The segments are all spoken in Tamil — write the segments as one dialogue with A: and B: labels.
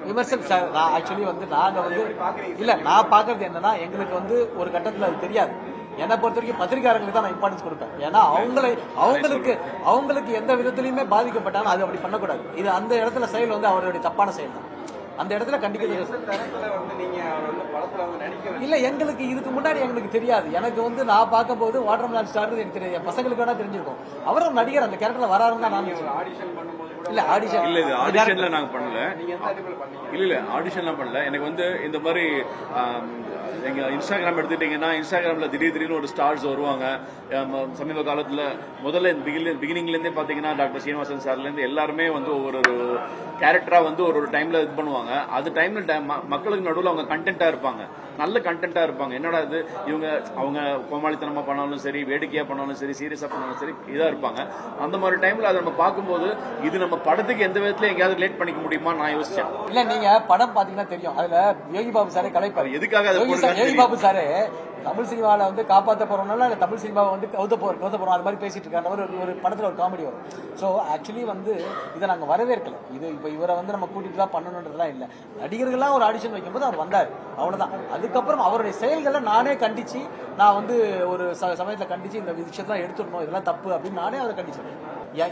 A: விமர்சனம் ஆக்சுவலி வந்து நாங்க வந்து இல்ல நான் பாக்குறது என்னன்னா எங்களுக்கு வந்து ஒரு கட்டத்துல அது தெரியாது. என்னை பொறுத்த வரைக்கும் பத்திரிகையாளர்களுக்கு தான் நான் இம்பார்ட்டன்ஸ் கொடுப்பேன். ஏன்னா அவங்களுக்கு எந்த விதத்திலையுமே பாதிக்கப்பட்டாலும் அது அப்படி பண்ணக்கூடாது. இது அந்த இடத்துல செயல் வந்து அவருடைய தப்பான செயல் தான். அந்த இடத்துல கண்டிக்கிறது இல்ல. எங்களுக்கு இதுக்கு முன்னாடி எங்களுக்கு தெரியாது. எனக்கு வந்து நான் பார்க்கும் போது வாட்டர்மெலன் ஸ்டார் எனக்கு தெரியாது. பசங்களுக்கு வேணா தெரிஞ்சிருக்கும். அவரும் நடிகர் அந்த கேரக்டர்ல வராருன்னு தான் நான் இல்ல ஆடிஷன்
B: இல்ல இது ஆடிஷன்ல நாங்க பண்ணல. இல்ல ஆடிஷன்லாம் பண்ணல. எனக்கு வந்து இந்த மாதிரி எங்க இன்ஸ்டாகிராம் எடுத்துட்டீங்கன்னா இன்ஸ்டாகிராம்ல திடீர்னு ஒரு ஸ்டார்ஸ் வருவாங்க. சமீப காலத்துல முதல்ல பிகினிங்ல இருந்தே பாத்தீங்கன்னா டாக்டர் சீனிவாசன் சார்ல இருந்து எல்லாருமே வந்து ஒவ்வொரு கேரக்டரா வந்து ஒரு டைம்ல இது பண்ணுவாங்க. அது டைம்ல மக்களுக்கு நடுவில் அவங்க கண்டென்ட்டா இருப்பாங்க, நல்ல கண்டென்ட்டா இருப்பாங்க. என்னடா இது இவங்க அவங்க கோமாளித்தனமா பண்ணாலும் சரி, வேடிக்கையா பண்ணாலும் சரி, சீரியஸா பண்ணாலும் சரி, இதா இருப்பாங்க. அந்த மாதிரி டைம்ல அதை நம்ம பார்க்கும்போது இது நம்ம படத்துக்கு எந்த விதத்துல எங்கேயாவது ரிலேட் பண்ணிக்க முடியுமா நான் யோசிச்சேன்.
A: இல்ல நீங்க படம் பாத்தீங்கன்னா தெரியும். அதுல யோகி பாபு சாரே கலைப்பாரு.
B: எதுக்காக
A: யோகி பாபு சாரே தமிழ் சினிமாவில வந்து காப்பாற்ற போறோம்னால தமிழ் சினிமாவை வந்து கவுத்த போறோம் அது மாதிரி பேசிட்டு இருக்காரு. ஒரு படத்துல ஒரு காமெடி வரும். ஸோ ஆக்சுவலி வந்து இதை நாங்க வரவேற்கல. இது இப்ப இவரை வந்து நம்ம கூட்டிட்டு தான் பண்ணணுன்றதுலாம் இல்ல. நடிகர்கள்லாம் ஒரு ஆடிஷன் வைக்கும்போது அவர் வந்தார், அவ்வளவுதான். அதுக்கப்புறம் அவருடைய செயல்களை நானே கண்டிச்சு, நான் வந்து ஒரு சமயத்துல கண்டிச்சு இந்த விஷயத்தான் எடுத்துக்கணும், இதெல்லாம் தப்பு அப்படின்னு நானே அவரை கண்டிச்சேன்.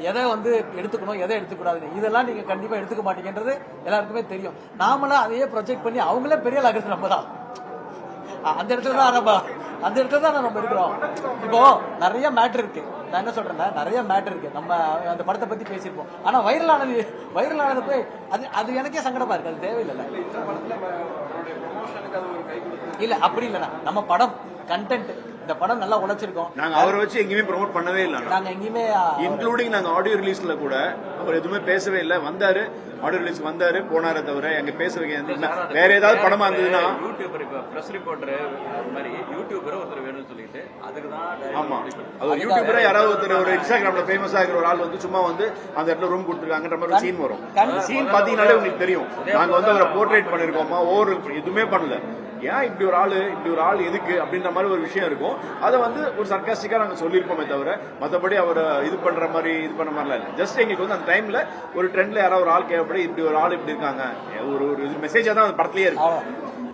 A: எதை வந்து எடுத்துக்கணும், எதை எடுத்துக்கூடாது, இதெல்லாம் நீங்க கண்டிப்பா எடுத்துக்க மாட்டீங்கன்றது எல்லாருக்குமே தெரியும். நாமளும் அதையே ப்ரொஜெக்ட் பண்ணி அவங்களே பெரிய ஆகிறது நம்ம தான். அந்த இடத்துல தான் நம்ம இருக்கிறோம். இப்போ நிறைய மேட்டர் இருக்கு. நான் என்ன சொல்றேன்னா நிறைய மேட்டர் இருக்கு. நம்ம அந்த படத்தை பத்தி பேசிருப்போம். ஆனா வைரலானது போய் அது எனக்கே சங்கடமா இருக்கு. அது தேவையில்லை. இல்ல அப்படி இல்லைண்ணா, நம்ம படம் கண்டென்ட், இந்த படம் நல்லா உழைச்சிருக்கோம்.
B: நாங்க அவரை வச்சு எங்கேயுமே ப்ரோமோட் பண்ணவே இல்லை.
A: நாங்க எங்கேயுமே
B: இன்க்ளூடிங் நாங்க ஆடியோ ரிலீஸ்ல கூட அவர் எதுவுமே பேசவே இல்லை. வந்தாரு, ஆடியோ ரிலீஸ் வந்தாரு, போனாரே தவிர எங்க பேச வைக்க வேற ஏதாவது படமா இருந்ததுன்னா
C: யூடியூபர் இப்ப பிரஸ் ரிப்போர்ட்டர் மாதிரி யூடியூபர் ஒருத்தர் வேணும்னு சொல்லிட்டு அதுக்குதான்.
B: ஆமா, அது யூடியூபரே யாராவது ஒருத்தர் ஒரு இன்ஸ்டாகிராம்ல ஃபேமஸா இருக்கிற ஒரு ஆள் வந்து சும்மா வந்து அந்த இடத்துல ரூம் கொடுத்துருக்காங்கன்ற மாதிரி சீன் வரும். சீன் பாத்தீங்கன்னாலே உங்களுக்கு தெரியும். நாங்க வந்து அவரை போர்ட்ரேட் பண்ணிருக்கோமா, எதுவுமே பண்ணல. ஏன் இப்படி ஒரு ஆள் எதுக்கு அப்படின்ற மாதிரி ஒரு விஷயம் இருக்கும். அதை வந்து ஒரு சர்க்காஸ்டிக்கா நாங்க சொல்லியிருப்போமே தவிர மற்றபடி அவர் இது பண்ண மாதிரிலாம் இல்லை. ஜஸ்ட் எங்களுக்கு வந்து அந்த டைம்ல ஒரு ட்ரெண்ட்ல யாராவது ஒரு ஆள் கேட்கப்படி இப்படி ஒரு ஆள் இப்படி இருக்காங்க, ஒரு மெசேஜா தான் அந்த படத்துலயே இருக்கு.